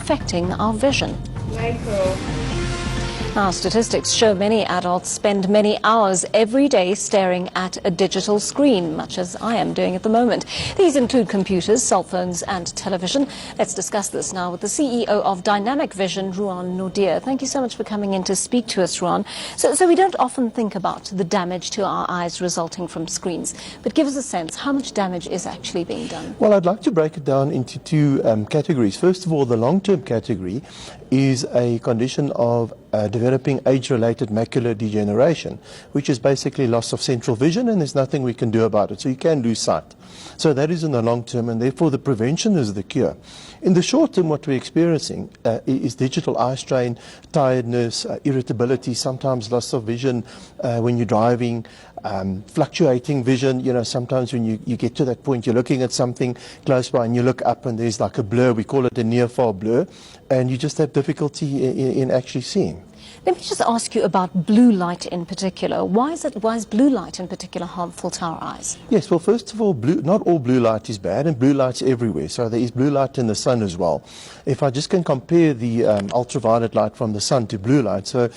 affecting our vision? Michael. Now, statistics show many adults spend many hours every day staring at a digital screen, much as I am doing at the moment. These include computers, cell phones and television. Let's discuss this now with the CEO of Dynamic Vision, Ruahan Naude. Thank you so much for coming in to speak to us, Ruahan. So we don't often think about the damage to our eyes resulting from screens, but give us a sense, how much damage is actually being done? Well, I'd like to break it down into two categories. First of all, the long-term category is a condition of developing age-related macular degeneration, which is basically loss of central vision, and there's nothing we can do about it. So you can lose sight. So that is in the long term, and therefore the prevention is the cure. In the short term, what we're experiencing is digital eye strain, tiredness, irritability, sometimes loss of vision when you're driving, fluctuating vision. You know, sometimes when you get to that point, you're looking at something close by and you look up and there's like a blur. We call it a near-far blur, and you just have difficulty in actually seeing. Let me just ask you about blue light in particular. Why is blue light in particular harmful to our eyes? Yes, well, first of all, not all blue light is bad, and blue light's everywhere. So there is blue light in the sun as well. If I just can compare the ultraviolet light from the sun to blue light, so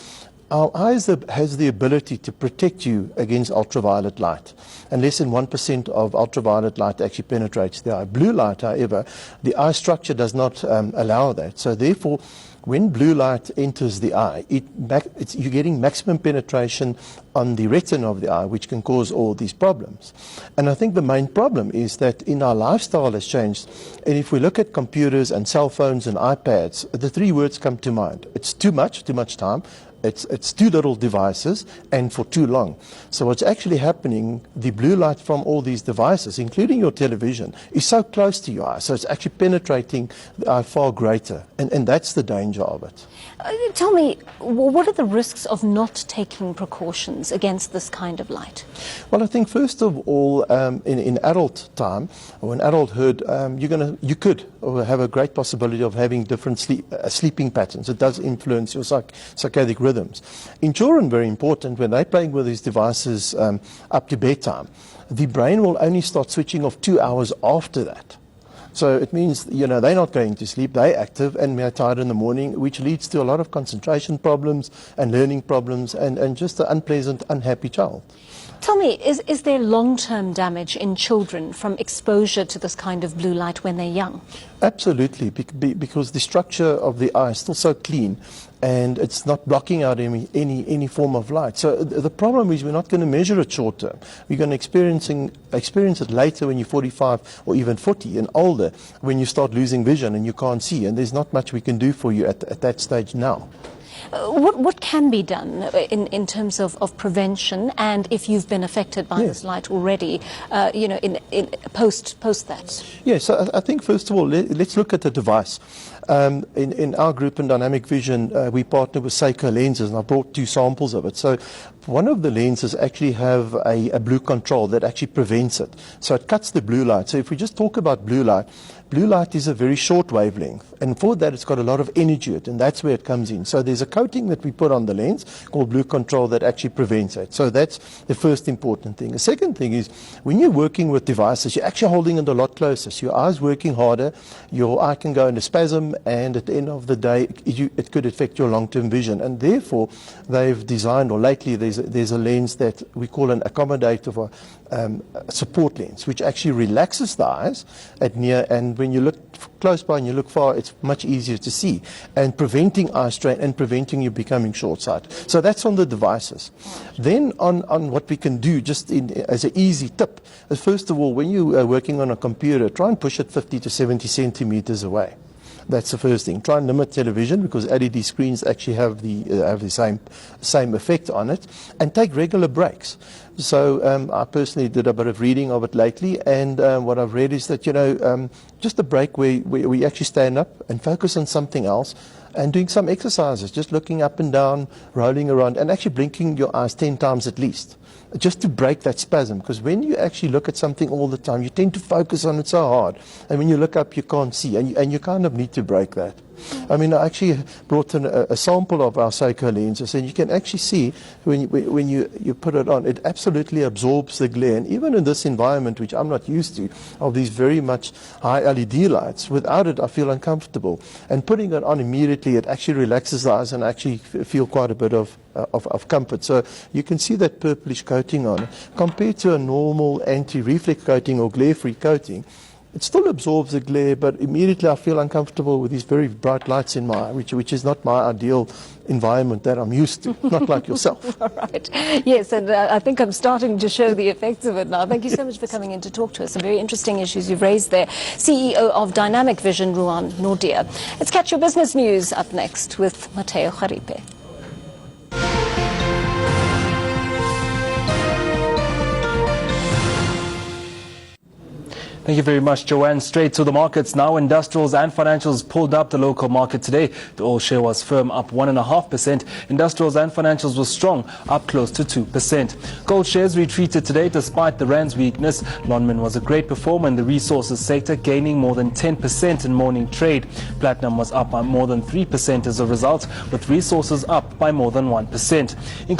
our eyes has the ability to protect you against ultraviolet light, and less than 1% of ultraviolet light actually penetrates the eye. Blue light, however, the eye structure does not allow that. So therefore, when blue light enters the eye, you're getting maximum penetration on the retina of the eye, which can cause all these problems. And I think the main problem is that in our lifestyle has changed. And if we look at computers and cell phones and iPads, the three words come to mind. It's too much time. It's too little devices and for too long. So what's actually happening, the blue light from all these devices, including your television, is so close to your eye. So it's actually penetrating the eye far greater. And that's the danger of it. Tell me, what are the risks of not taking precautions against this kind of light? Well, I think first of all, in adult time, or in adulthood, you could have a great possibility of having different sleeping patterns. It does influence your circadian rhythms. In children, very important, when they're playing with these devices up to bedtime, the brain will only start switching off 2 hours after that. So it means, you know, they're not going to sleep, they're active and they're tired in the morning, which leads to a lot of concentration problems and learning problems and just an unpleasant, unhappy child. Tell me, is there long-term damage in children from exposure to this kind of blue light when they're young? Absolutely, because the structure of the eye is still so clean and it's not blocking out any form of light. So the problem is we're not going to measure it short term. We're going to experience it later when you're 45 or even 40 and older, when you start losing vision and you can't see, and there's not much we can do for you at that stage now. What can be done in terms of prevention, and if you've been affected by this light already, in post that? Yes, so I think first of all, let's look at the device. In our group in Dynamic Vision, we partner with Seiko lenses, and I brought 2 samples of it. So one of the lenses actually have a blue control that actually prevents it. So it cuts the blue light. So if we just talk about blue light is a very short wavelength, and for that it's got a lot of energy in it, and that's where it comes in. So there's a coating that we put on the lens called blue control that actually prevents it. So that's the first important thing. The second thing is, when you're working with devices, you're actually holding it a lot closer. So your eye's working harder, your eye can go into spasm, and at the end of the day it could affect your long-term vision. And therefore they've designed, or lately there's a lens that we call an accommodative or support lens, which actually relaxes the eyes at near, and when you look close by and you look far, it's much easier to see, and preventing eye strain and preventing you becoming short-sighted. So that's on the devices. Then on what we can do, just as an easy tip, is first of all, when you are working on a computer, try and push it 50 to 70 centimeters away. That's the first thing. Try and limit television, because LED screens actually have the same effect on it, and take regular breaks. So I personally did a bit of reading of it lately, and what I've read is that, just a break where we actually stand up and focus on something else, and doing some exercises, just looking up and down, rolling around, and actually blinking your eyes 10 times at least, just to break that spasm. Because when you actually look at something all the time, you tend to focus on it so hard, and when you look up, you can't see, and you kind of need to break that. I mean, I actually brought in a sample of our Seiko lenses, and you can actually see when you put it on, it absolutely absorbs the glare. And even in this environment, which I'm not used to, of these very much high LED lights, without it I feel uncomfortable. And putting it on immediately, it actually relaxes the eyes and I actually feel quite a bit of comfort. So you can see that purplish coating on it. Compared to a normal anti-reflect coating or glare-free coating, it still absorbs the glare, but immediately I feel uncomfortable with these very bright lights in my eye, which is not my ideal environment that I'm used to, not like yourself. All right. Yes, and I think I'm starting to show the effects of it now. Thank you so much for coming in to talk to us. Some very interesting issues you've raised there. CEO of Dynamic Vision, Ruahan Naude. Let's catch your business news up next with Mateo Jaripe. Thank you very much, Joanne. Straight to the markets now. Industrials and financials pulled up the local market today. The oil share was firm, up 1.5%. Industrials and financials were strong, up close to 2%. Gold shares retreated today despite the rand's weakness. Lonmin was a great performer in the resources sector, gaining more than 10% in morning trade. Platinum was up by more than 3% as a result, with resources up by more than 1%.